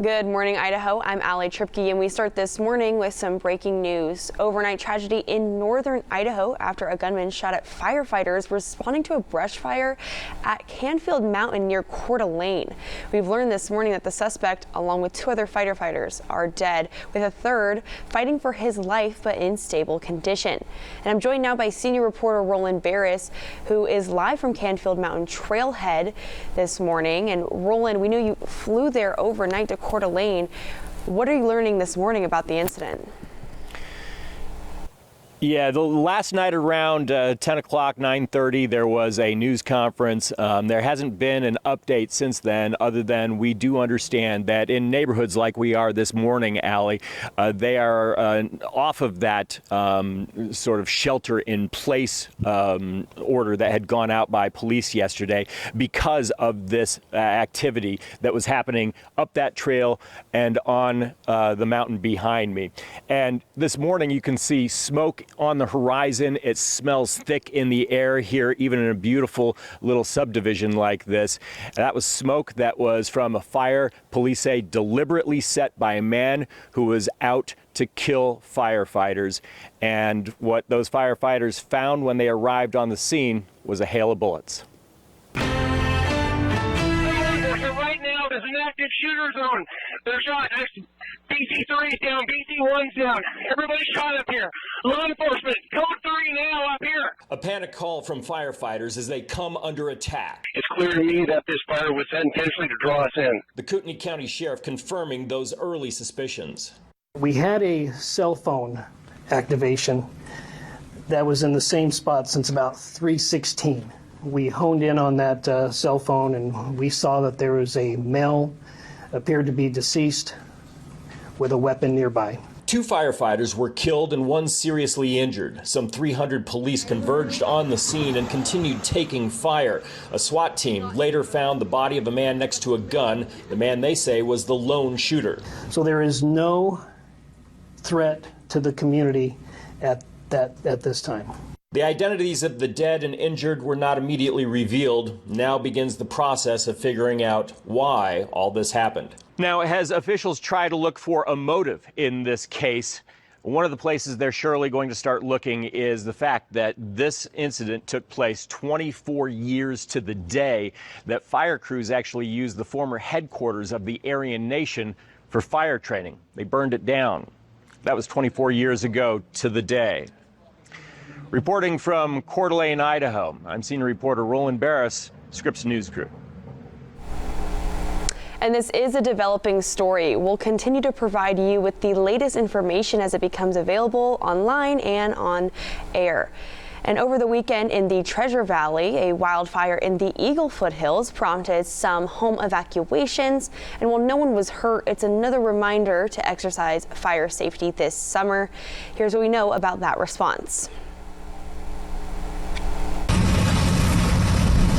Good morning, Idaho. I'm Allie Tripke, and we start this morning with some breaking news. Overnight tragedy in northern Idaho after a gunman shot at firefighters responding to a brush fire at Canfield Mountain near Coeur d'Alene. We've learned this morning that the suspect, along with 2 other firefighters, are dead, with a third fighting for his life but in stable condition. And I'm joined now by senior reporter Roland Barris, who is live from Canfield Mountain Trailhead this morning. And Roland, we knew you flew there overnight to Coeur d'Alene. What are you learning this morning about the incident? Yeah, the last night around 10 o'clock, 9:30, there was a news conference. There hasn't been an update since then, other than we do understand that in neighborhoods like we are this morning, Allie, they are off of that sort of shelter-in-place order that had gone out by police yesterday because of this activity that was happening up that trail and on the mountain behind me. And this morning, you can see smoke on the horizon. It smells thick in the air here, even in a beautiful little subdivision like this. That was smoke that was from a fire, police say, deliberately set by a man who was out to kill firefighters. And what those firefighters found when they arrived on the scene was a hail of bullets. So right now, there's an active shooter zone. They're shot. BC3 is down, BC1's down. Everybody's shot up here. Law enforcement, code 3 now up here. A panic call from firefighters as they come under attack. It's clear to me that this fire was set intentionally to draw us in. The Kootenai County Sheriff confirming those early suspicions. We had a cell phone activation that was in the same spot since about 3:16. We honed in on that cell phone, and we saw that there was a male, appeared to be deceased, with a weapon nearby. 2 firefighters were killed and 1 seriously injured. Some 300 police converged on the scene and continued taking fire. A SWAT team later found the body of a man next to a gun. The man, they say, was the lone shooter. So there is no threat to the community at this time. The identities of the dead and injured were not immediately revealed. Now begins the process of figuring out why all this happened. Now, as officials try to look for a motive in this case, one of the places they're surely going to start looking is the fact that this incident took place 24 years to the day that fire crews actually used the former headquarters of the Aryan Nation for fire training. They burned it down. That was 24 years ago to the day. Reporting from Coeur d'Alene, Idaho, I'm senior reporter Roland Barris, Scripps News Crew. And this is a developing story. We'll continue to provide you with the latest information as it becomes available online and on air. And over the weekend in the Treasure Valley, a wildfire in the Eagle Foothills prompted some home evacuations. And while no one was hurt, it's another reminder to exercise fire safety this summer. Here's what we know about that response.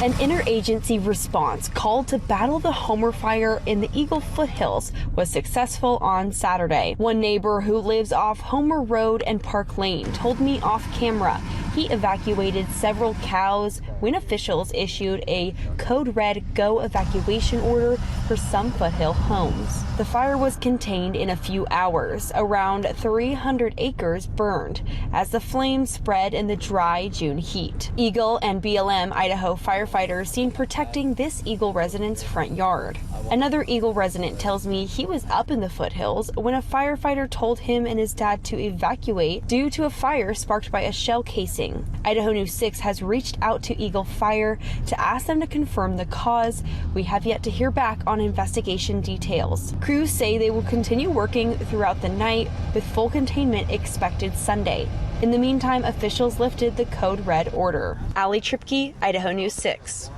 An interagency response called to battle the Homer fire in the Eagle Foothills was successful on Saturday. One neighbor who lives off Homer Road and Park Lane told me off camera he evacuated several cows when officials issued a code red go evacuation order for some foothill homes. The fire was contained in a few hours. Around 300 acres burned as the flames spread in the dry June heat. Eagle and BLM Idaho firefighters seen protecting this Eagle resident's front yard. Another Eagle resident tells me he was up in the foothills when a firefighter told him and his dad to evacuate due to a fire sparked by a shell casing. Idaho News 6 has reached out to Eagle Fire to ask them to confirm the cause. We have yet to hear back on investigation details. Crews say they will continue working throughout the night with full containment expected Sunday. In the meantime, officials lifted the code red order. Allie Tripke, Idaho News 6.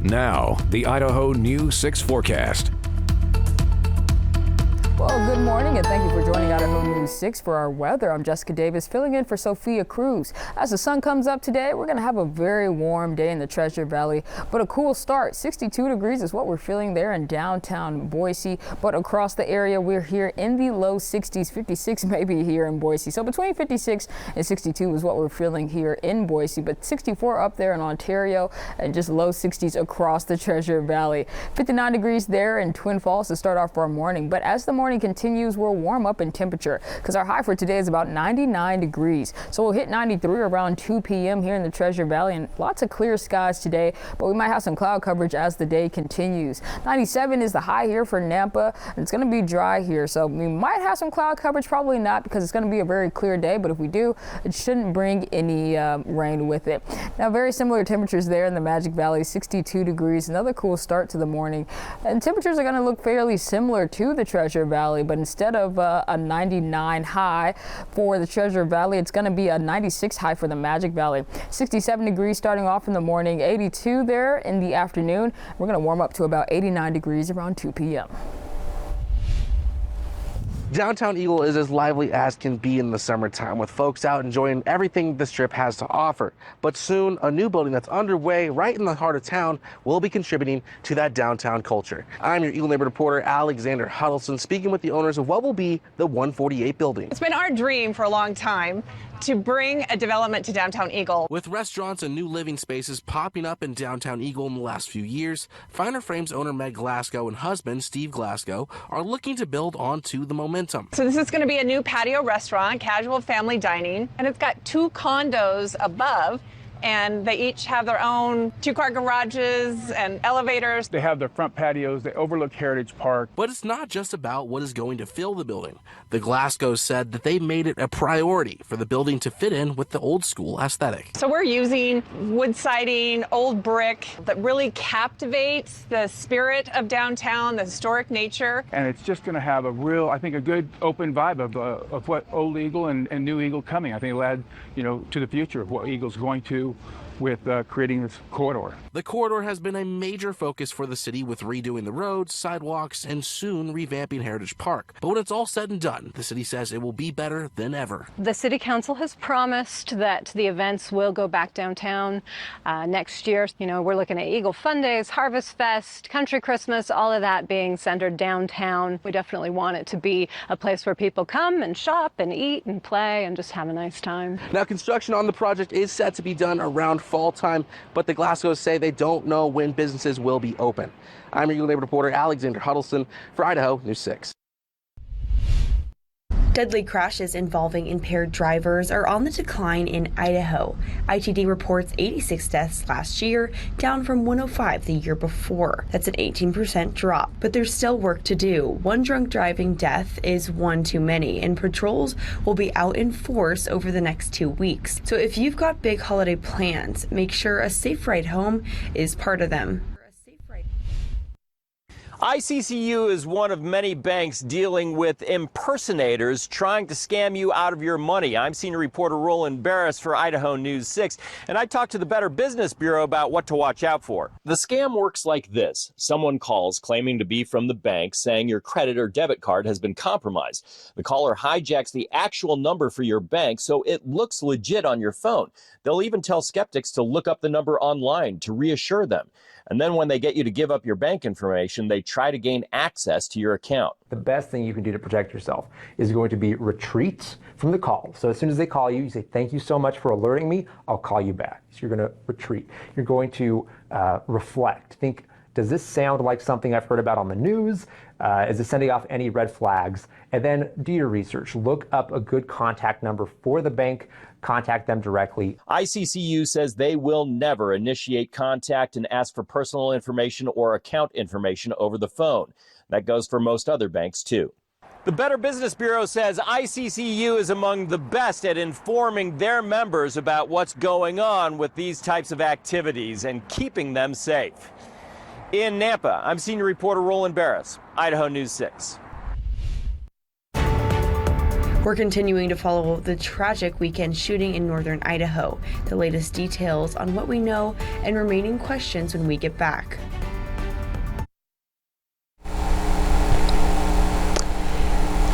Now, the Idaho News 6 forecast. Well, good morning and thank you for joining Idaho News 6 for our weather. I'm Jessica Davis filling in for Sophia Cruz. As the sun comes up today, we're going to have a very warm day in the Treasure Valley, but a cool start. 62 degrees is what we're feeling there in downtown Boise, but across the area we're here in the low 60s, 56 maybe here in Boise. So between 56 and 62 is what we're feeling here in Boise, but 64 up there in Ontario and just low 60s across the Treasure Valley. 59 degrees there in Twin Falls to start off our morning, but as the morning continues, we'll warm up in temperature because our high for today is about 99 degrees. So we'll hit 93 around 2 p.m. here in the Treasure Valley, and lots of clear skies today, but we might have some cloud coverage as the day continues. 97 is the high here for Nampa, and it's going to be dry here, so we might have some cloud coverage, probably not because it's going to be a very clear day, but if we do, it shouldn't bring any rain with it. Now, very similar temperatures there in the Magic Valley, 62 degrees, another cool start to the morning, and temperatures are going to look fairly similar to the Treasure Valley, but instead of a 99 high for the Treasure Valley, it's going to be a 96 high for the Magic Valley. 67 degrees starting off in the morning, 82 there in the afternoon. We're going to warm up to about 89 degrees around 2 p.m. Downtown Eagle is as lively as can be in the summertime, with folks out enjoying everything the Strip has to offer. But soon, a new building that's underway right in the heart of town will be contributing to that downtown culture. I'm your Eagle neighborhood reporter, Alexander Huddleston, speaking with the owners of what will be the 148 building. It's been our dream for a long time to bring a development to downtown Eagle. With restaurants and new living spaces popping up in downtown Eagle in the last few years, Finer Frames owner Meg Glasgow and husband Steve Glasgow are looking to build onto the momentum. So this is going to be a new patio restaurant, casual family dining, and it's got 2 condos above, and they each have their own 2-car garages and elevators. They have their front patios, they overlook Heritage Park. But it's not just about what is going to fill the building. The Glasgows said that they made it a priority for the building to fit in with the old school aesthetic. So we're using wood siding, old brick that really captivates the spirit of downtown, the historic nature. And it's just going to have a real, I think, a good open vibe of what old Eagle and new Eagle coming. I think it'll add, to the future of what Eagle's going to with creating this corridor. The corridor has been a major focus for the city, with redoing the roads, sidewalks, and soon revamping Heritage Park. But when it's all said and done, the city says it will be better than ever. The City Council has promised that the events will go back downtown next year. We're looking at Eagle Fun Days, Harvest Fest, Country Christmas, all of that being centered downtown. We definitely want it to be a place where people come and shop and eat and play and just have a nice time. Now, construction on the project is set to be done around fall time, but the Glasgows say they don't know when businesses will be open. I'm your Eagle neighborhood reporter, Alexander Huddleston, for Idaho News 6. Deadly crashes involving impaired drivers are on the decline in Idaho. ITD reports 86 deaths last year, down from 105 the year before. That's an 18% drop, but there's still work to do. One drunk driving death is one too many, and patrols will be out in force over the next 2 weeks. So if you've got big holiday plans, make sure a safe ride home is part of them. ICCU is one of many banks dealing with impersonators trying to scam you out of your money. I'm senior reporter Roland Barris for Idaho News 6, and I talked to the Better Business Bureau about what to watch out for. The scam works like this. Someone calls claiming to be from the bank, saying your credit or debit card has been compromised. The caller hijacks the actual number for your bank so it looks legit on your phone. They'll even tell skeptics to look up the number online to reassure them. And then when they get you to give up your bank information, they try to gain access to your account. The best thing you can do to protect yourself is going to be retreat from the call. So as soon as they call you, you say, thank you so much for alerting me. I'll call you back. So you're going to retreat. You're going to reflect. Think, does this sound like something I've heard about on the news? Is it sending off any red flags? And then do your research. Look up a good contact number for the bank. Contact them directly. ICCU says they will never initiate contact and ask for personal information or account information over the phone. That goes for most other banks, too. The Better Business Bureau says ICCU is among the best at informing their members about what's going on with these types of activities and keeping them safe. In Nampa, I'm senior reporter Roland Barris, Idaho News 6. We're continuing to follow the tragic weekend shooting in northern Idaho. The latest details on what we know and remaining questions when we get back.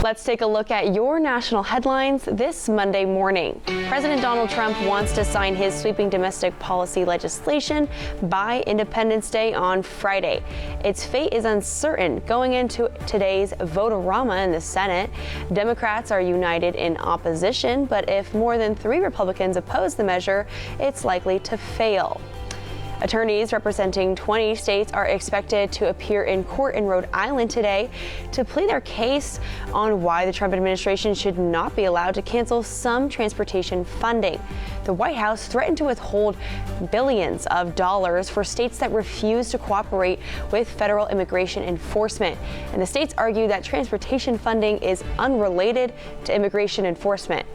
Let's take a look at your national headlines this Monday morning. President Donald Trump wants to sign his sweeping domestic policy legislation by Independence Day on Friday. Its fate is uncertain going into today's vote-a-rama in the Senate. Democrats are united in opposition, but if more than 3 Republicans oppose the measure, it's likely to fail. Attorneys representing 20 states are expected to appear in court in Rhode Island today to plead their case on why the Trump administration should not be allowed to cancel some transportation funding. The White House threatened to withhold billions of dollars for states that refuse to cooperate with federal immigration enforcement. And the states argue that transportation funding is unrelated to immigration enforcement.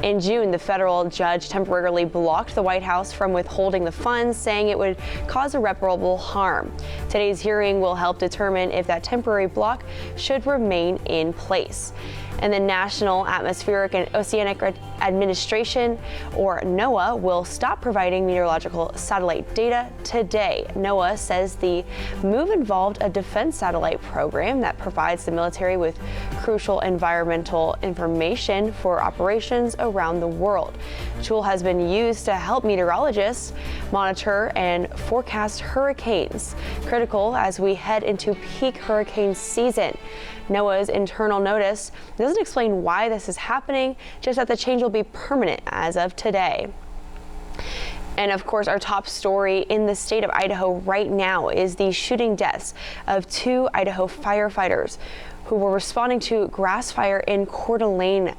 In June, the federal judge temporarily blocked the White House from withholding the funds, saying it would cause irreparable harm. Today's hearing will help determine if that temporary block should remain in place. And the National Atmospheric and Oceanic Administration, or NOAA, will stop providing meteorological satellite data today. NOAA says the move involved a defense satellite program that provides the military with crucial environmental information for operations around the world. The tool has been used to help meteorologists monitor and forecast hurricanes, critical as we head into peak hurricane season. NOAA's internal notice doesn't explain why this is happening, just that the change will be permanent as of today. And of course, our top story in the state of Idaho right now is the shooting deaths of 2 Idaho firefighters who were responding to grass fire in Coeur d'Alene.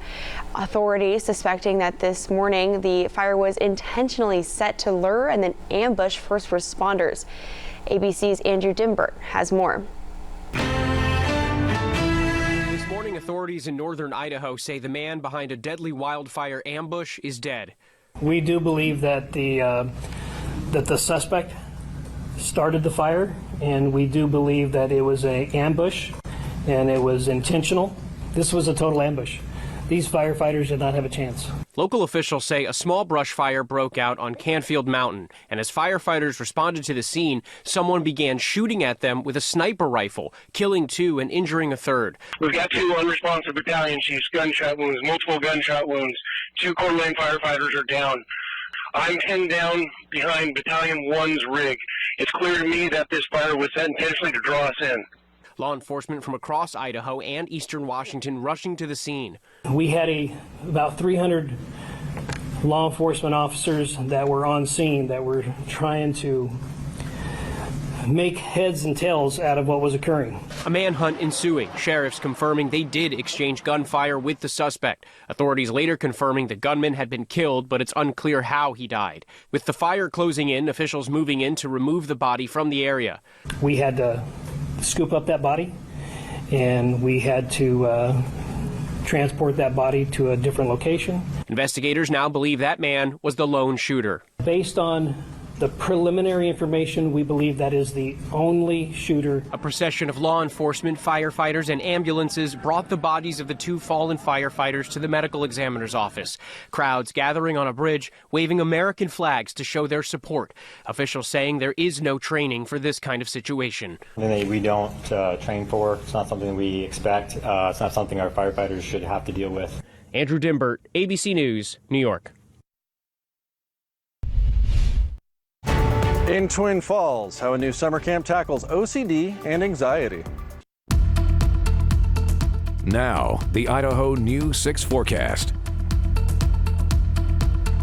Authorities suspecting that this morning the fire was intentionally set to lure and then ambush first responders. ABC's Andrew Dimbert has more. This morning, authorities in northern Idaho say the man behind a deadly wildfire ambush is dead. We do believe that the suspect started the fire, and we do believe that it was an ambush and it was intentional. This was a total ambush. These firefighters did not have a chance. Local officials say a small brush fire broke out on Canfield Mountain, and as firefighters responded to the scene, someone began shooting at them with a sniper rifle, killing 2 and injuring a 3rd. We've got 2 unresponsive battalion chiefs, gunshot wounds, multiple gunshot wounds. 2 Coeur d'Alene firefighters are down. I'm pinned down behind Battalion 1's rig. It's clear to me that this fire was set intentionally to draw us in. Law enforcement from across Idaho and eastern Washington rushing to the scene. We had about 300 law enforcement officers that were on scene that were trying to make heads and tails out of what was occurring. A manhunt ensuing. Sheriffs confirming they did exchange gunfire with the suspect. Authorities later confirming the gunman had been killed, but it's unclear how he died. With the fire closing in, officials moving in to remove the body from the area. We had to scoop up that body, and we had to transport that body to a different location. Investigators now believe that man was the lone shooter. Based on the preliminary information, we believe that is the only shooter. A procession of law enforcement, firefighters, and ambulances brought the bodies of the 2 fallen firefighters to the medical examiner's office. Crowds gathering on a bridge, waving American flags to show their support. Officials saying there is no training for this kind of situation. We don't train for. It's not something we expect. It's not something our firefighters should have to deal with. Andrew Dimbert, ABC News, New York. In Twin Falls, how a new summer camp tackles OCD and anxiety. Now, the Idaho News 6 forecast.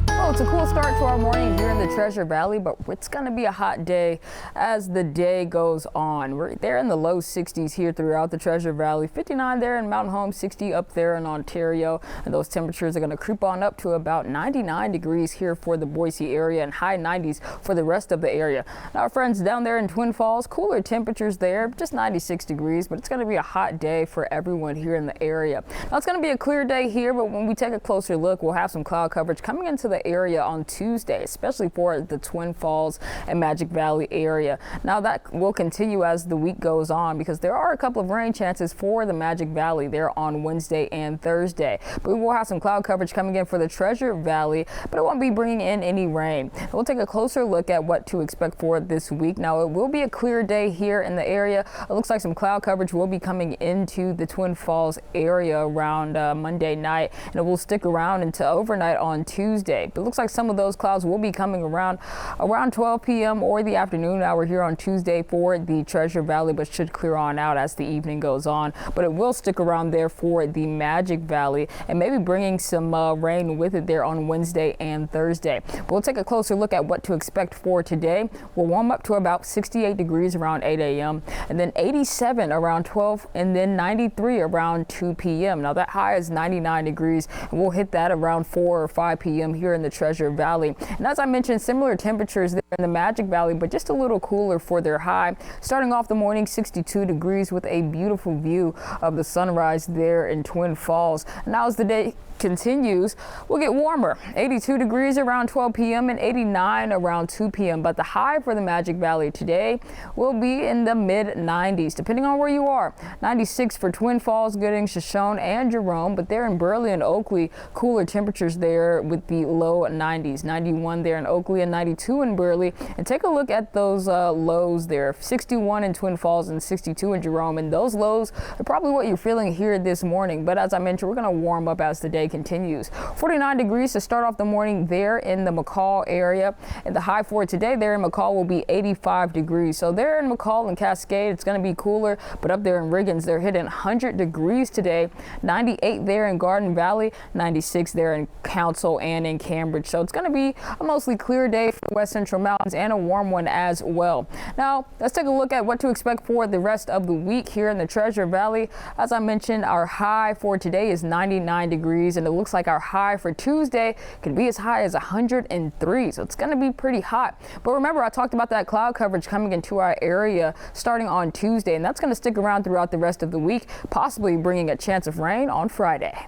Well, it's a cool start to our morning here in the Treasure Valley, but it's going to be a hot day as the day goes on. We're there in the low 60s here throughout the Treasure Valley, 59 there in Mountain Home, 60 up there in Ontario, and those temperatures are going to creep on up to about 99 degrees here for the Boise area and high 90s for the rest of the area. Now, our friends down there in Twin Falls, cooler temperatures there, just 96 degrees, but it's going to be a hot day for everyone here in the area. Now, it's going to be a clear day here, but when we take a closer look, we'll have some cloud coverage coming into the area area on Tuesday, especially for the Twin Falls and Magic Valley area. Now that will continue as the week goes on because there are a couple of rain chances for the Magic Valley there on Wednesday and Thursday. But we will have some cloud coverage coming in for the Treasure Valley, but it won't be bringing in any rain. We'll take a closer look at what to expect for this week. Now it will be a clear day here in the area. It looks like some cloud coverage will be coming into the Twin Falls area around Monday night, and it will stick around until overnight on Tuesday. But it looks like some of those clouds will be coming around 12 p.m. or the afternoon hour here on Tuesday for the Treasure Valley, but should clear on out as the evening goes on. But it will stick around there for the Magic Valley and maybe bringing some rain with it there on Wednesday and Thursday. But we'll take a closer look at what to expect for today. We'll warm up to about 68 degrees around 8 a.m. and then 87 around 12 and then 93 around 2 p.m. Now that high is 99 degrees and we'll hit that around 4 or 5 p.m. here in the Treasure Valley. And as I mentioned, similar temperatures there in the Magic Valley, but just a little cooler for their high. Starting off the morning, 62 degrees with a beautiful view of the sunrise there in Twin Falls. Now as the day continues, we'll get warmer. 82 degrees around 12 p.m. and 89 around 2 p.m. But the high for the Magic Valley today will be in the mid 90s, depending on where you are. 96 for Twin Falls, Gooding, Shoshone, and Jerome. But there in Burley and Oakley, cooler temperatures there with the low 90s. 91 there in Oakley and 92 in Burley. And take a look at those lows there. 61 in Twin Falls and 62 in Jerome. And those lows are probably what you're feeling here this morning. But as I mentioned, we're going to warm up as the day continues. 49 degrees to start off the morning there in the McCall area, and the high for today there in McCall will be 85 degrees. So there in McCall and Cascade, it's going to be cooler, but up there in Riggins, they're hitting 100 degrees today. 98 there in Garden Valley, 96 there in Council and in Cambridge. So it's going to be a mostly clear day for the West Central Mountains and a warm one as well. Now let's take a look at what to expect for the rest of the week here in the Treasure Valley. As I mentioned, our high for today is 99 degrees, and it looks like our high for Tuesday can be as high as 103. So it's going to be pretty hot. But remember, I talked about that cloud coverage coming into our area starting on Tuesday, and that's going to stick around throughout the rest of the week, possibly bringing a chance of rain on Friday.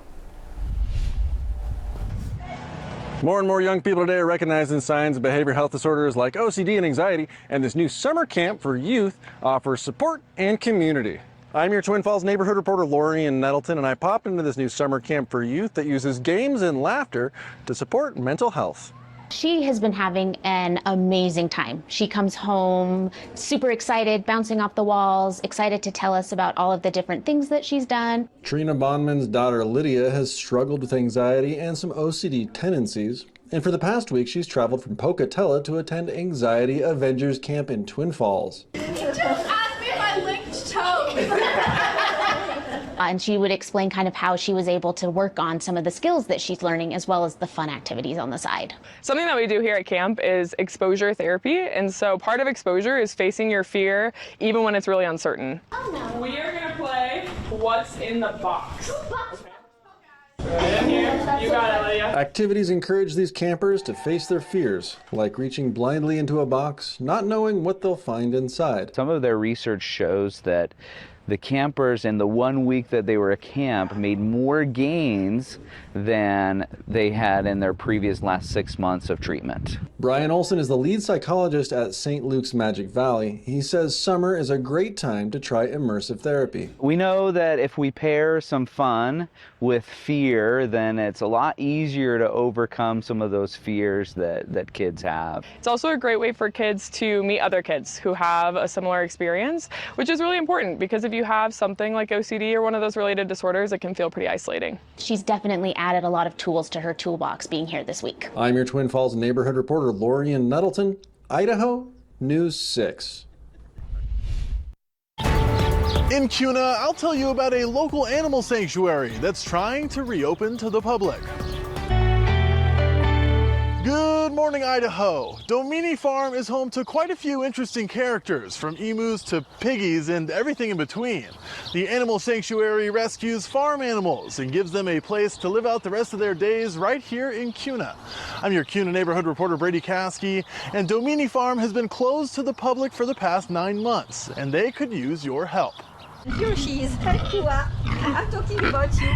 More and more young people today are recognizing signs of behavioral health disorders like OCD and anxiety, and this new summer camp for youth offers support and community. I'm your Twin Falls neighborhood reporter, Lorian Nettleton, and I popped into this new summer camp for youth that uses games and laughter to support mental health. She has been having an amazing time. She comes home super excited, bouncing off the walls, excited to tell us about all of the different things that she's done. Trina Bondman's daughter, Lydia, has struggled with anxiety and some OCD tendencies. And for the past week, she's traveled from Pocatello to attend Anxiety Avengers Camp in Twin Falls. And she would explain kind of how she was able to work on some of the skills that she's learning as well as the fun activities on the side. Something that we do here at camp is exposure therapy. And so part of exposure is facing your fear even when it's really uncertain. We are going to play What's in the Box. You got it, Lydia. Activities encourage these campers to face their fears, like reaching blindly into a box, not knowing what they'll find inside. Some of their research shows that the campers in the 1 week that they were at camp made more gains than they had in their previous last 6 months of treatment. Brian Olson is the lead psychologist at St. Luke's Magic Valley. He says summer is a great time to try immersive therapy. We know that if we pair some fun with fear, then it's a lot easier to overcome some of those fears that kids have. It's also a great way for kids to meet other kids who have a similar experience, which is really important because if you have something like OCD or one of those related disorders, it can feel pretty isolating. She's definitely added a lot of tools to her toolbox being here this week. I'm your Twin Falls neighborhood reporter, Lorian Nettleton, Idaho News 6. In Kuna, I'll tell you about a local animal sanctuary that's trying to reopen to the public. Good morning, Idaho. Domini Farm is home to quite a few interesting characters, from emus to piggies and everything in between. The animal sanctuary rescues farm animals and gives them a place to live out the rest of their days right here in Kuna. I'm your Kuna neighborhood reporter, Brady Caskey, and Domini Farm has been closed to the public for the past 9 months, and they could use your help. Here she is. I'm talking about you.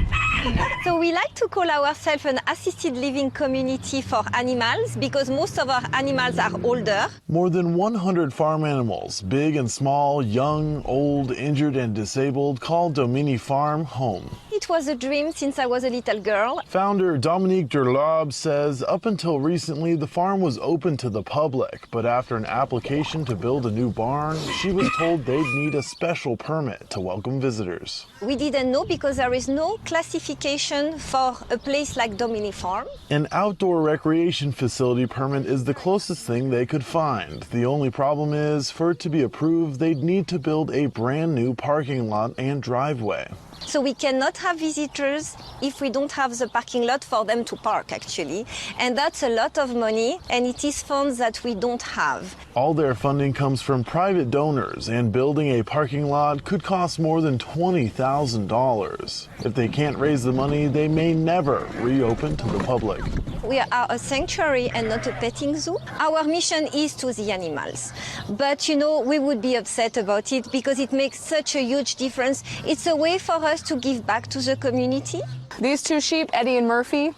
So we like to call ourselves an assisted living community for animals because most of our animals are older. More than 100 farm animals, big and small, young, old, injured, and disabled, call Domini Farm home. It was a dream since I was a little girl. Founder Dominique Durlaub says up until recently, the farm was open to the public, but after an application to build a new barn, she was told they'd need a special permit to welcome visitors. We didn't know because there is no classification for a place like Domini Farm. An outdoor recreation facility permit is the closest thing they could find. The only problem is, for it to be approved, they'd need to build a brand new parking lot and driveway. So we cannot have visitors if we don't have the parking lot for them to park, actually. And that's a lot of money, and it is funds that we don't have. All their funding comes from private donors, and building a parking lot could cost more than $20,000. If they can't raise the money, they may never reopen to the public. We are a sanctuary and not a petting zoo. Our mission is to the animals. But, we would be upset about it because it makes such a huge difference. It's a way for us to give back to the community. These two sheep, Eddie and Murphy,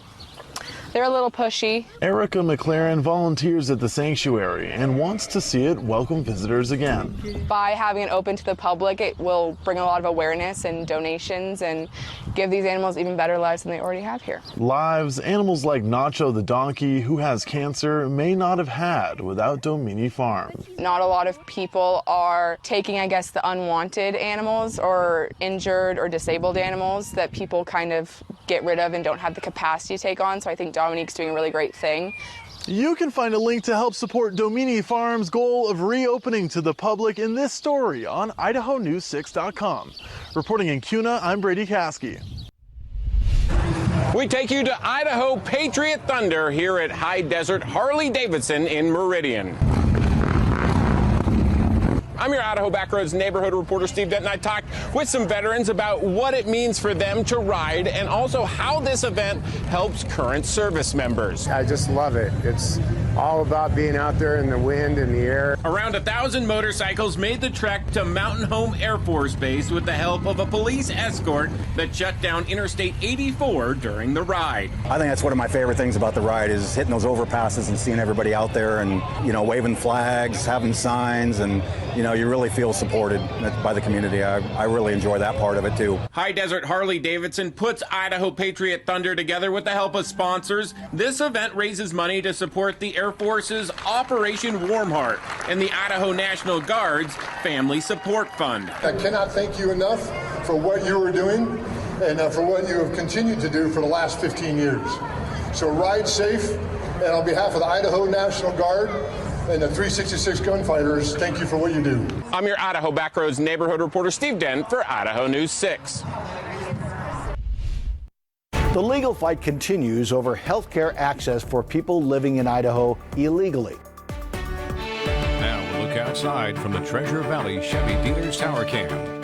they're a little pushy. Erica McLaren volunteers at the sanctuary and wants to see it welcome visitors again. By having it open to the public, it will bring a lot of awareness and donations and give these animals even better lives than they already have here. Lives animals like Nacho the donkey, who has cancer, may not have had without Domini Farm. Not a lot of people are taking, the unwanted animals or injured or disabled animals that people kind of get rid of and don't have the capacity to take on. So I think Dominique's doing a really great thing. You can find a link to help support Domini Farm's goal of reopening to the public in this story on IdahoNews6.com. Reporting in Kuna, I'm Brady Caskey. We take you to Idaho Patriot Thunder here at High Desert Harley-Davidson in Meridian. I'm your Idaho Backroads neighborhood reporter, Steve Dent, and I talked with some veterans about what it means for them to ride and also how this event helps current service members. I just love it. It's all about being out there in the wind and the air. Around 1,000 motorcycles made the trek to Mountain Home Air Force Base with the help of a police escort that shut down Interstate 84 during the ride. I think that's one of my favorite things about the ride is hitting those overpasses and seeing everybody out there and, waving flags, having signs, and, you really feel supported by the community. I really enjoy that part of it, too. High Desert Harley-Davidson puts Idaho Patriot Thunder together with the help of sponsors. This event raises money to support the Air Force's Operation Warm Heart and the Idaho National Guard's Family Support Fund. I cannot thank you enough for what you are doing and for what you have continued to do for the last 15 years. So ride safe, and on behalf of the Idaho National Guard and the 366 Gunfighters, thank you for what you do. I'm your Idaho Backroads neighborhood reporter, Steve Dent, for Idaho News 6. The legal fight continues over health care access for people living in Idaho illegally. Now we'll look outside from the Treasure Valley Chevy Dealers Tower Cam.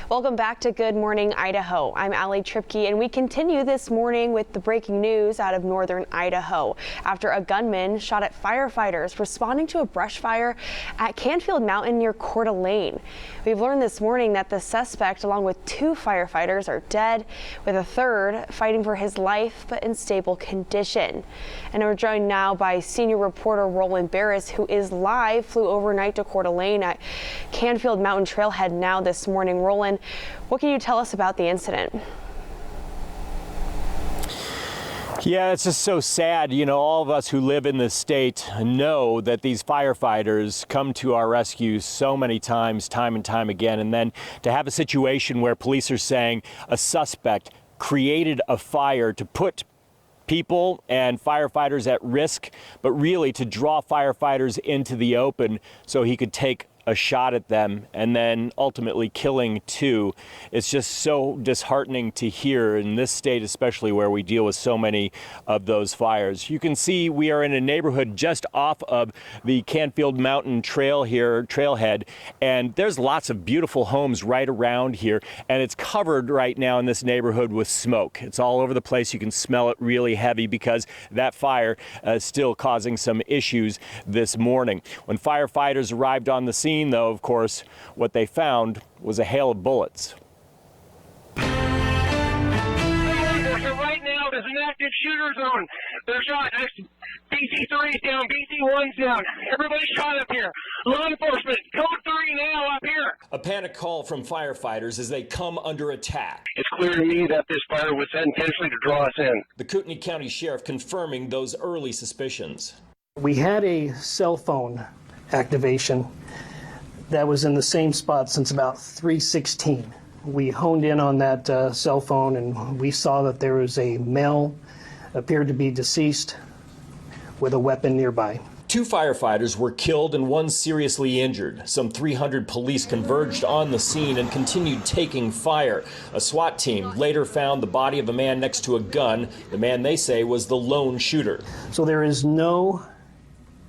Welcome back to Good Morning Idaho. I'm Allie Tripke, and we continue this morning with the breaking news out of northern Idaho after a gunman shot at firefighters responding to a brush fire at Canfield Mountain near Coeur d'Alene. We've learned this morning that the suspect, along with 2 firefighters, are dead, with a third fighting for his life but in stable condition. And we're joined now by senior reporter Roland Barris, who is live, flew overnight to Coeur d'Alene at Canfield Mountain Trailhead now this morning. Roland, what can you tell us about the incident? Yeah, it's just so sad. All of us who live in this state know that these firefighters come to our rescue so many times, time and time again. And then to have a situation where police are saying a suspect created a fire to put people and firefighters at risk, but really to draw firefighters into the open so he could take a shot at them and then ultimately killing 2. It's just so disheartening to hear in this state, especially where we deal with so many of those fires. You can see we are in a neighborhood just off of the Canfield Mountain Trail here, trailhead, and there's lots of beautiful homes right around here, and it's covered right now in this neighborhood with smoke. It's all over the place. You can smell it really heavy because that fire is still causing some issues this morning. When firefighters arrived on the scene, though, of course, what they found was a hail of bullets. So right now, there's an active shooter zone. They're shot. BC3 is down, BC1's down. Everybody's shot up here. Law enforcement, code 3 now up here. A panic call from firefighters as they come under attack. It's clear to me that this fire was set intentionally to draw us in. The Kootenai County Sheriff confirming those early suspicions. We had a cell phone activation that was in the same spot since about 3:16. We honed in on that cell phone and we saw that there was a male, appeared to be deceased, with a weapon nearby. 2 firefighters were killed and 1 seriously injured. Some 300 police converged on the scene and continued taking fire. A SWAT team later found the body of a man next to a gun. The man they say was the lone shooter. So there is no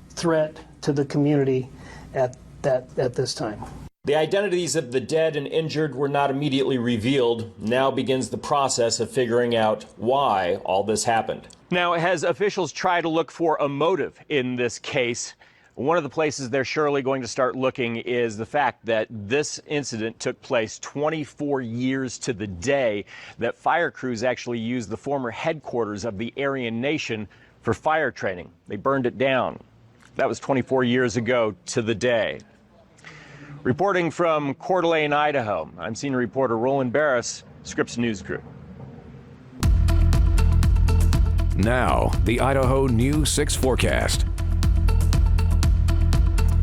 threat to the community at this time. The identities of the dead and injured were not immediately revealed. Now begins the process of figuring out why all this happened. Now, as officials try to look for a motive in this case, one of the places they're surely going to start looking is the fact that this incident took place 24 years to the day that fire crews actually used the former headquarters of the Aryan Nation for fire training. They burned it down. That was 24 years ago to the day. Reporting from Coeur d'Alene, Idaho, I'm senior reporter Roland Barris, Scripps News Crew. Now, the Idaho News 6 forecast.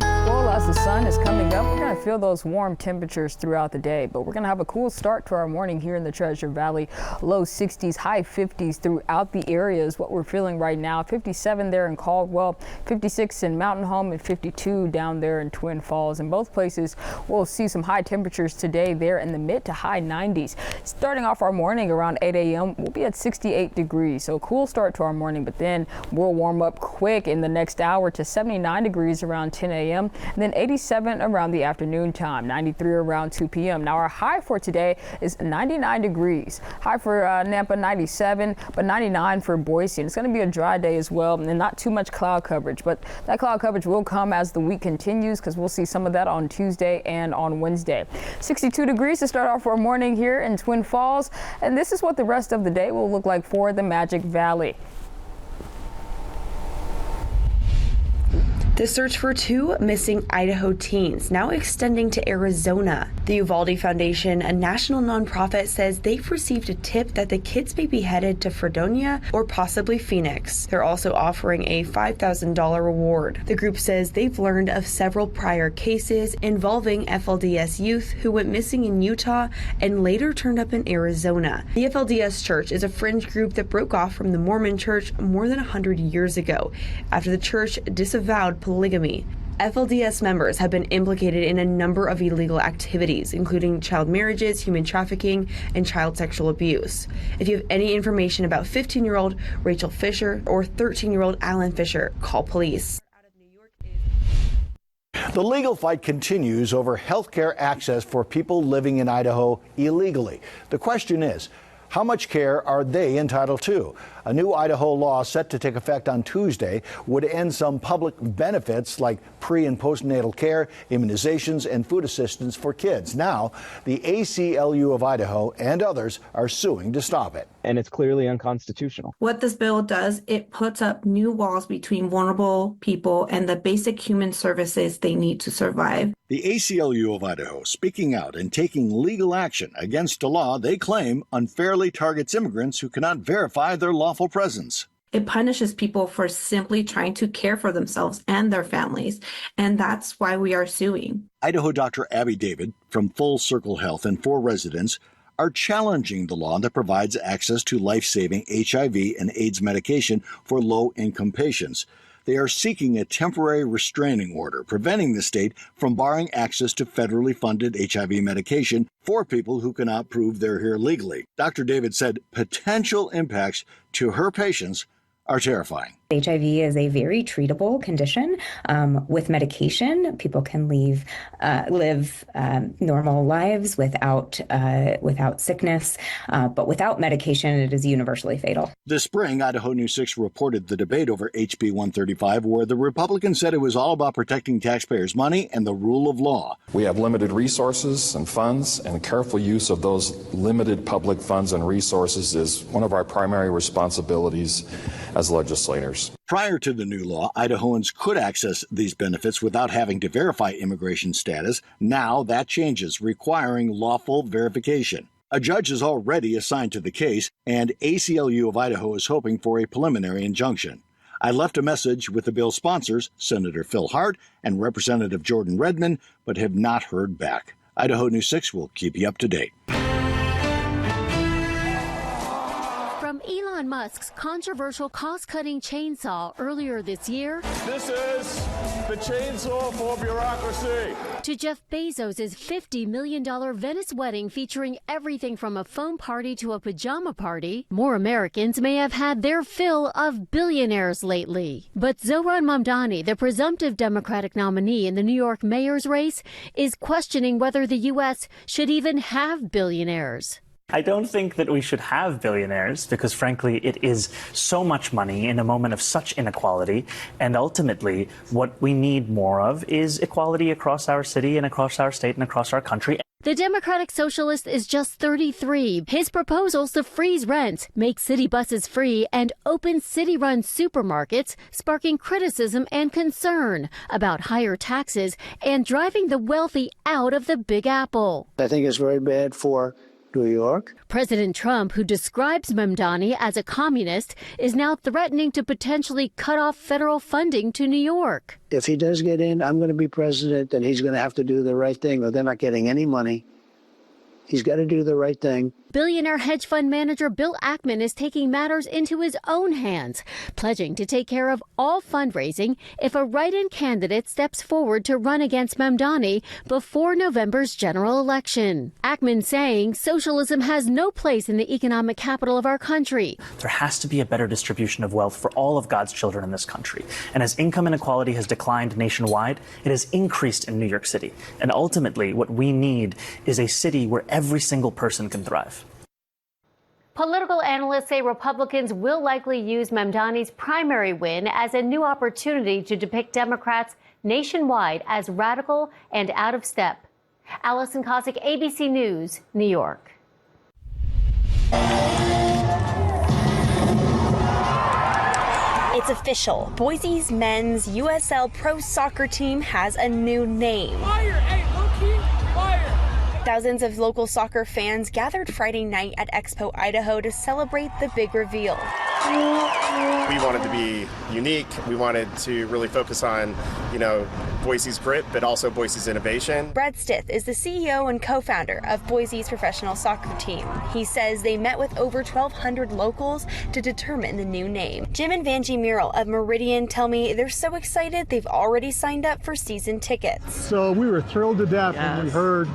Well, as the sun is coming up, we're going to feel those warm temperatures throughout the day, but we're going to have a cool start to our morning here in the Treasure Valley. Low 60s, high 50s throughout the area is what we're feeling right now. 57 there in Caldwell, 56 in Mountain Home, and 52 down there in Twin Falls. In both places, we'll see some high temperatures today there in the mid to high 90s. Starting off our morning around 8 a.m., we'll be at 68 degrees. So a cool start to our morning, but then we'll warm up quick in the next hour to 79 degrees around 10 a.m. and then 87 around the afternoon time, 93 around 2 p.m. Now our high for today is 99 degrees. High for Nampa 97, but 99 for Boise. And it's going to be a dry day as well, and not too much cloud coverage, but that cloud coverage will come as the week continues because we'll see some of that on Tuesday and on Wednesday. 62 degrees to start off our morning here in Twin Falls, and this is what the rest of the day will look like for the Magic Valley. The search for 2 missing Idaho teens now extending to Arizona. The Uvalde Foundation, a national nonprofit, says they've received a tip that the kids may be headed to Fredonia or possibly Phoenix. They're also offering a $5,000 reward. The group says they've learned of several prior cases involving FLDS youth who went missing in Utah and later turned up in Arizona. The FLDS Church is a fringe group that broke off from the Mormon Church more than 100 years ago after the church disavowed polygamy. FLDS members have been implicated in a number of illegal activities, including child marriages, human trafficking, and child sexual abuse. If you have any information about 15-year-old Rachel Fisher or 13-year-old Alan Fisher, call police. The legal fight continues over health care access for people living in Idaho illegally. The question is, how much care are they entitled to? A new Idaho law set to take effect on Tuesday would end some public benefits like pre- and postnatal care, immunizations, and food assistance for kids. Now, the ACLU of Idaho and others are suing to stop it. And it's clearly unconstitutional. What this bill does, it puts up new walls between vulnerable people and the basic human services they need to survive. The ACLU of Idaho speaking out and taking legal action against a law they claim unfairly targets immigrants who cannot verify their lawful presence. It punishes people for simply trying to care for themselves and their families, and that's why we are suing. Idaho Dr. Abby David from Full Circle Health and 4 residents are challenging the law that provides access to life-saving HIV and AIDS medication for low-income patients. They are seeking a temporary restraining order, preventing the state from barring access to federally funded HIV medication for people who cannot prove they're here legally. Dr. David said potential impacts to her patients are terrifying. HIV is a very treatable condition. With medication, people can live normal lives without sickness, but without medication, it is universally fatal. This spring, Idaho News 6 reported the debate over HB 135, where the Republicans said it was all about protecting taxpayers' money and the rule of law. We have limited resources and funds, and careful use of those limited public funds and resources is one of our primary responsibilities as legislators. Prior to the new law, Idahoans could access these benefits without having to verify immigration status. Now that changes, requiring lawful verification. A judge is already assigned to the case, and ACLU of Idaho is hoping for a preliminary injunction. I left a message with the bill's sponsors, Senator Phil Hart and Representative Jordan Redmond, but have not heard back. Idaho News 6 will keep you up to date. From Elon Musk's controversial cost-cutting chainsaw earlier this year, this is the chainsaw for bureaucracy, to Jeff Bezos' $50 million Venice wedding featuring everything from a foam party to a pajama party, more Americans may have had their fill of billionaires lately. But Zohran Mamdani, the presumptive Democratic nominee in the New York mayor's race, is questioning whether the U.S. should even have billionaires. I don't think that we should have billionaires because, frankly, it is so much money in a moment of such inequality. And ultimately, what we need more of is equality across our city and across our state and across our country. The Democratic Socialist is just 33. His proposals to freeze rents, make city buses free, and open city-run supermarkets, sparking criticism and concern about higher taxes and driving the wealthy out of the Big Apple. I think it's very bad for New York. President Trump, who describes Mamdani as a communist, is now threatening to potentially cut off federal funding to New York. If he does get in, I'm going to be president, and he's going to have to do the right thing, or they're not getting any money. He's got to do the right thing. Billionaire hedge fund manager Bill Ackman is taking matters into his own hands, pledging to take care of all fundraising if a write-in candidate steps forward to run against Mamdani before November's general election. Ackman saying socialism has no place in the economic capital of our country. There has to be a better distribution of wealth for all of God's children in this country. And as income inequality has declined nationwide, it has increased in New York City. And ultimately, what we need is a city where every single person can thrive. Political analysts say Republicans will likely use Mamdani's primary win as a new opportunity to depict Democrats nationwide as radical and out of step. Allison Cossack, ABC News, New York. It's official. Boise's men's USL pro soccer team has a new name. Fire! Hey, low-key, fire! Thousands of local soccer fans gathered Friday night at Expo Idaho to celebrate the big reveal. We wanted to be unique. We wanted to really focus on, Boise's grit, but also Boise's innovation. Brad Stith is the CEO and co-founder of Boise's professional soccer team. He says they met with over 1,200 locals to determine the new name. Jim and Vanjie Mural of Meridian tell me they're so excited they've already signed up for season tickets. So we were thrilled to death when we heard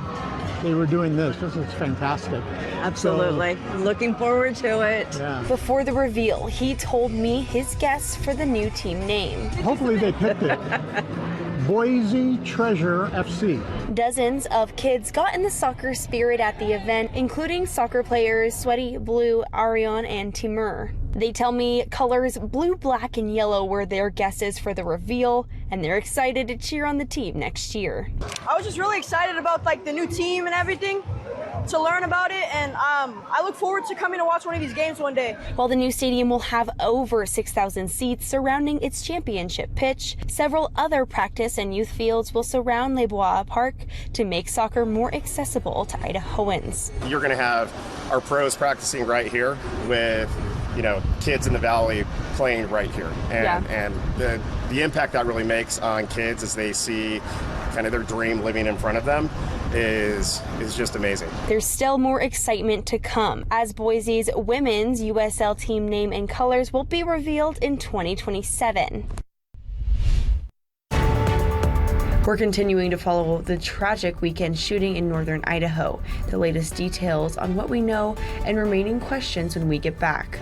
they were doing this. This is fantastic. Absolutely. So, looking forward to it. Yeah. Before the reveal, he told me his guess for the new team name. Hopefully they picked it. Boise Treasure FC. Dozens of kids got in the soccer spirit at the event, including soccer players Sweaty, Blue, Arion, and Timur. They tell me colors blue, black, and yellow were their guesses for the reveal, and they're excited to cheer on the team next year. I was just really excited about the new team and everything, to learn about it, and I look forward to coming to watch one of these games one day. While the new stadium will have over 6,000 seats surrounding its championship pitch, several other practice and youth fields will surround Les Bois Park to make soccer more accessible to Idahoans. You're going to have our pros practicing right here with kids in the valley playing right here. And the impact that really makes on kids as they see kind of their dream living in front of them is just amazing. There's still more excitement to come, as Boise's women's USL team name and colors will be revealed in 2027. We're continuing to follow the tragic weekend shooting in northern Idaho. The latest details on what we know and remaining questions when we get back.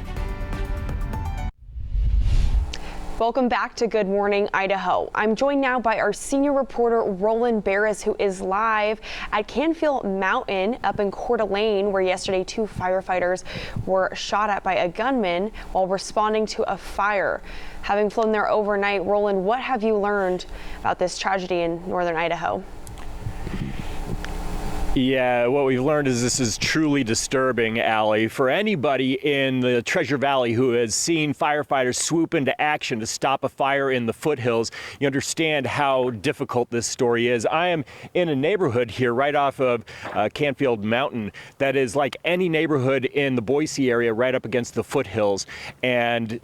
Welcome back to Good Morning Idaho. I'm joined now by our senior reporter Roland Barris, who is live at Canfield Mountain up in Coeur d'Alene, where yesterday 2 firefighters were shot at by a gunman while responding to a fire. Having flown there overnight, Roland, what have you learned about this tragedy in northern Idaho? Yeah, what we've learned is this is truly disturbing, Allie. For anybody in the Treasure Valley who has seen firefighters swoop into action to stop a fire in the foothills, you understand how difficult this story is. I am in a neighborhood here right off of Canfield Mountain that is like any neighborhood in the Boise area right up against the foothills. And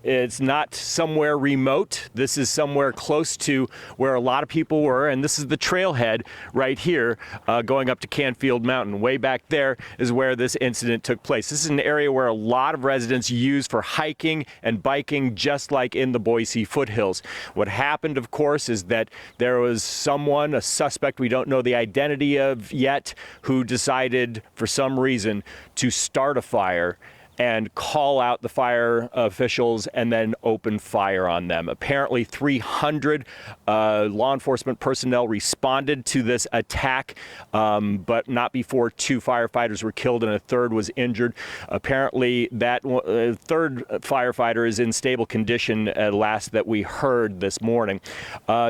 it's not somewhere remote. This is somewhere close to where a lot of people were. And this is the trailhead right here. Going up to Canfield Mountain. Way back there is where this incident took place. This is an area where a lot of residents use for hiking and biking, just like in the Boise foothills. What happened, of course, is that there was someone, a suspect we don't know the identity of yet, who decided for some reason to start a fire and call out the fire officials and then open fire on them. Apparently 300 law enforcement personnel responded to this attack, but not before 2 firefighters were killed and a 3rd was injured. Apparently that 3rd firefighter is in stable condition at last that we heard this morning.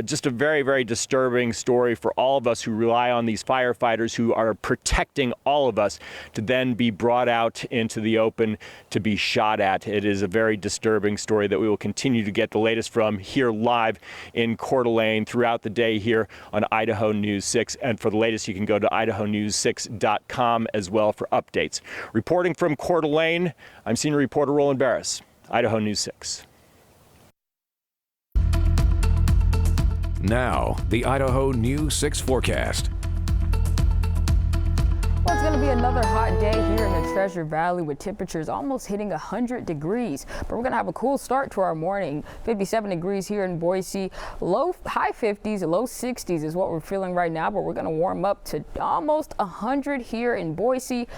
Just a very, very disturbing story for all of us who rely on these firefighters who are protecting all of us to then be brought out into the open to be shot at. It is a very disturbing story that we will continue to get the latest from here live in Coeur d'Alene throughout the day here on Idaho News 6. And for the latest, you can go to idahonews6.com as well for updates. Reporting from Coeur d'Alene, I'm senior reporter Roland Barris, Idaho News 6. Now, the Idaho News 6 forecast. Well, it's going to be another hot day here in the Treasure Valley with temperatures almost hitting 100 degrees. But we're going to have a cool start to our morning. 57 degrees here in Boise. High 50s, low 60s is what we're feeling right now. But we're going to warm up to almost 100 here in Boise.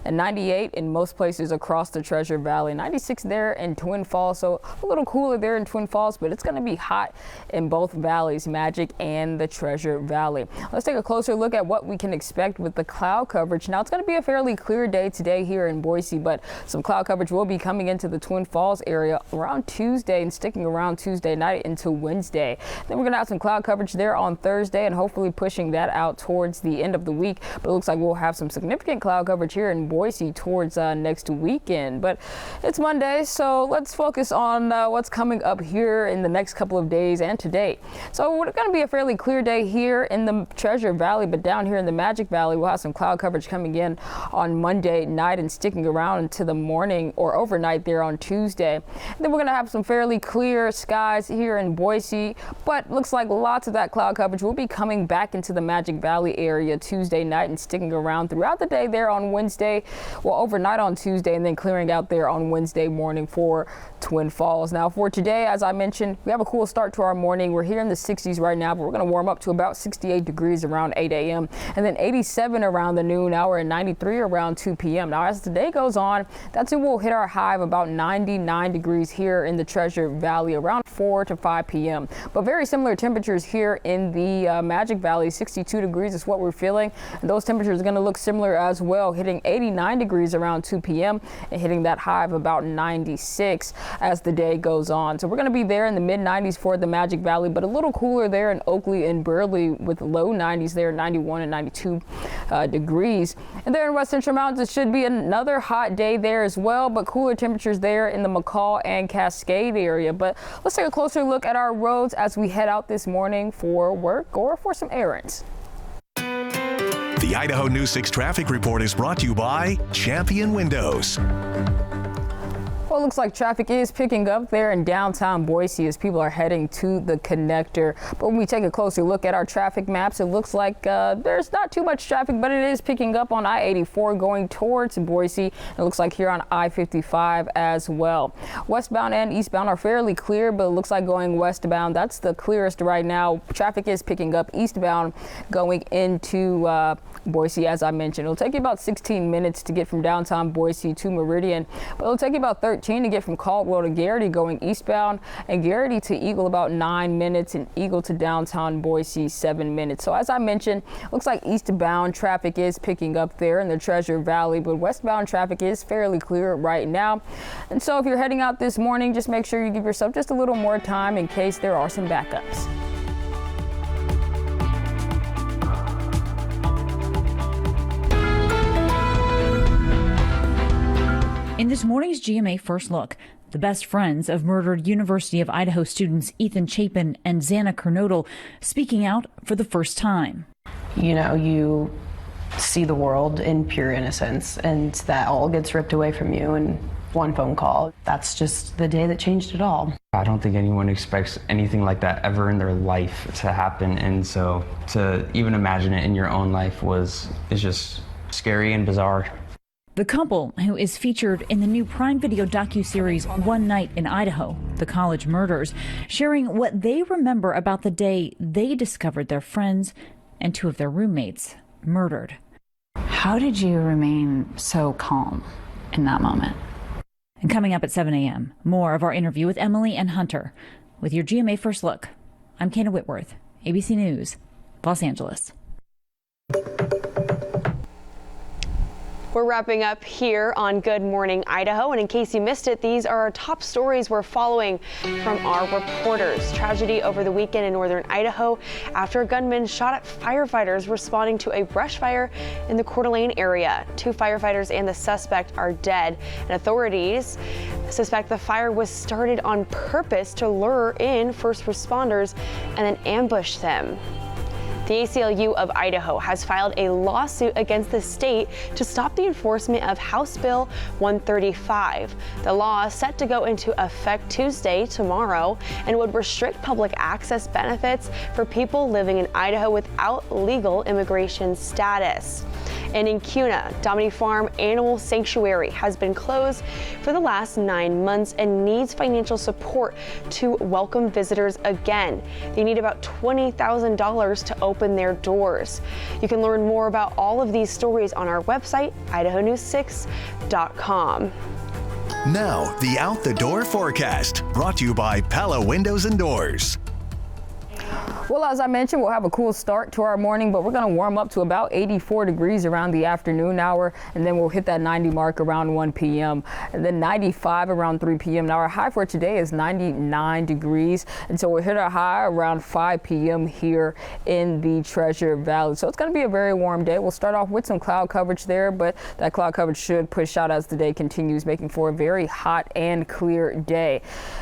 And 98 in most places across the Treasure Valley. 96 there in Twin Falls, so a little cooler there in Twin Falls, but it's going to be hot in both valleys, Magic and the Treasure Valley. Let's take a closer look at what we can expect with the cloud coverage. Now, it's going to be a fairly clear day today here in Boise, but some cloud coverage will be coming into the Twin Falls area around Tuesday and sticking around Tuesday night into Wednesday. Then we're going to have some cloud coverage there on Thursday and hopefully pushing that out towards the end of the week. But it looks like we'll have some significant cloud coverage here in Boise towards next weekend. But it's Monday, so let's focus on what's coming up here in the next couple of days and today. So it's going to be a fairly clear day here in the Treasure Valley, but down here in the Magic Valley, we'll have some cloud coverage coming in on Monday night and sticking around into the morning or overnight there on Tuesday. And then we're going to have some fairly clear skies here in Boise, but looks like lots of that cloud coverage will be coming back into the Magic Valley area Tuesday night and sticking around throughout the day there on Wednesday. Well, overnight on Tuesday and then clearing out there on Wednesday morning for Twin Falls. Now for today, as I mentioned, we have a cool start to our morning. We're here in the 60s right now, but we're going to warm up to about 68 degrees around 8 a.m. and then 87 around the noon hour and 93 around 2 p.m. Now as the day goes on, that's when we'll hit our high of about 99 degrees here in the Treasure Valley around 4 to 5 p.m. But very similar temperatures here in the Magic Valley. 62 degrees is what we're feeling, and those temperatures are going to look similar as well, hitting 89 degrees around 2 p.m. and hitting that high of about 96 as the day goes on. So we're going to be there in the mid 90s for the Magic Valley, but a little cooler there in Oakley and Burley with low 90s there, 91 and 92 degrees. And there in West Central Mountains, it should be another hot day there as well, but cooler temperatures there in the McCall and Cascade area. But let's take a closer look at our roads as we head out this morning for work or for some errands. The Idaho News 6 traffic report is brought to you by Champion Windows. Well, Well, it looks like traffic is picking up there in downtown Boise as people are heading to the connector. But when we take a closer look at our traffic maps, it looks like there's not too much traffic, but it is picking up on I-84 going towards Boise. It looks like here on I-55 as well. Westbound and eastbound are fairly clear, but it looks like going westbound, that's the clearest right now. Traffic is picking up eastbound going into Boise, as I mentioned. It'll take you about 16 minutes to get from downtown Boise to Meridian, but it'll take you about 13 to get from Caldwell to Garrity going eastbound, and Garrity to Eagle about 9 minutes, and Eagle to downtown Boise 7 minutes. So as I mentioned, looks like eastbound traffic is picking up there in the Treasure Valley, but westbound traffic is fairly clear right now. And so if you're heading out this morning, just make sure you give yourself just a little more time in case there are some backups. In this morning's GMA First Look, the best friends of murdered University of Idaho students Ethan Chapin and Xana Kernodle speaking out for the first time. You know, you see the world in pure innocence, and that all gets ripped away from you in one phone call. That's just the day that changed it all. I don't think anyone expects anything like that ever in their life to happen, and so to even imagine it in your own life is just scary and bizarre. The couple, who is featured in the new Prime Video docuseries One Night in Idaho, The College Murders, sharing what they remember about the day they discovered their friends and two of their roommates murdered. How did you remain so calm in that moment? And coming up at 7 a.m., more of our interview with Emily and Hunter. With your GMA First Look, I'm Kana Whitworth, ABC News, Los Angeles. We're wrapping up here on Good Morning Idaho, and in case you missed it, these are our top stories we're following from our reporters. Tragedy over the weekend in northern Idaho after a gunman shot at firefighters responding to a brush fire in the Coeur d'Alene area. 2 firefighters and the suspect are dead, and authorities suspect the fire was started on purpose to lure in first responders and then ambush them. The ACLU of Idaho has filed a lawsuit against the state to stop the enforcement of House Bill 135. The law is set to go into effect Tuesday, tomorrow, and would restrict public access benefits for people living in Idaho without legal immigration status. And in Kuna, Domini Farm Animal Sanctuary has been closed for the last 9 months and needs financial support to welcome visitors again. They need about $20,000 to open their doors. You can learn more about all of these stories on our website, idahonews6.com. Now, the Out the Door forecast, brought to you by Pella Windows and Doors. Well, as I mentioned, we'll have a cool start to our morning, but we're going to warm up to about 84 degrees around the afternoon hour, and then we'll hit that 90 mark around 1 p.m. and then 95 around 3 p.m. Now, our high for today is 99 degrees, and so we'll hit our high around 5 p.m. here in the Treasure Valley. So it's going to be a very warm day. We'll start off with some cloud coverage there, but that cloud coverage should push out as the day continues, making for a very hot and clear day.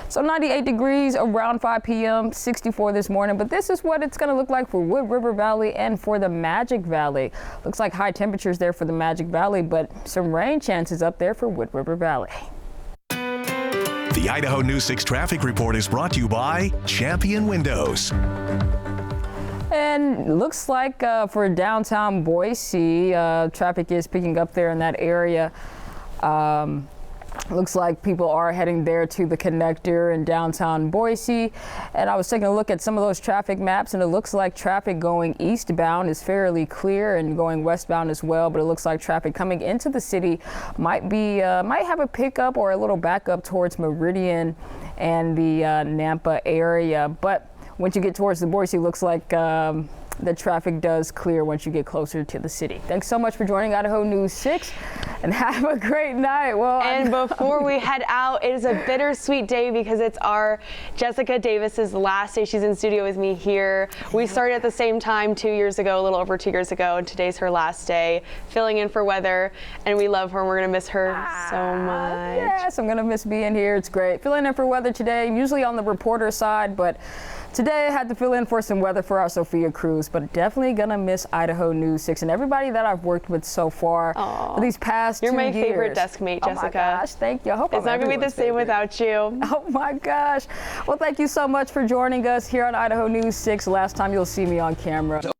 So 98 degrees around 5 p.m., 64 this morning, but this is what it's going to look like for Wood River Valley and for the Magic Valley. Looks like high temperatures there for the Magic Valley, but some rain chances up there for Wood River Valley. The Idaho News 6 traffic report is brought to you by Champion Windows. And looks like for downtown Boise, traffic is picking up there in that area. Looks like people are heading there to the connector in downtown Boise. And I was taking a look at some of those traffic maps, and it looks like traffic going eastbound is fairly clear and going westbound as well. But it looks like traffic coming into the city might have a pickup or a little backup towards Meridian and the Nampa area. But once you get towards the Boise, looks like the traffic does clear once you get closer to the city. Thanks so much for joining Idaho News 6, and have a great night. Well, and before we head out, it is a bittersweet day because it's our Jessica Davis's last day. She's in studio with me here. We started at the same time 2 years ago, a little over 2 years ago, and today's her last day, filling in for weather, and we love her, and we're gonna miss her so much. Yes, I'm gonna miss being here. It's great. Filling in for weather today, usually on the reporter side, but Today I had to fill in for some weather for our Sophia Cruz, but definitely gonna miss Idaho News 6 and everybody that I've worked with so far for these past 2 years. You're my favorite desk mate, Jessica. Oh my gosh, thank you. I hope it's not gonna be the same without you. Oh my gosh. Well, thank you so much for joining us here on Idaho News 6. Last time you'll see me on camera.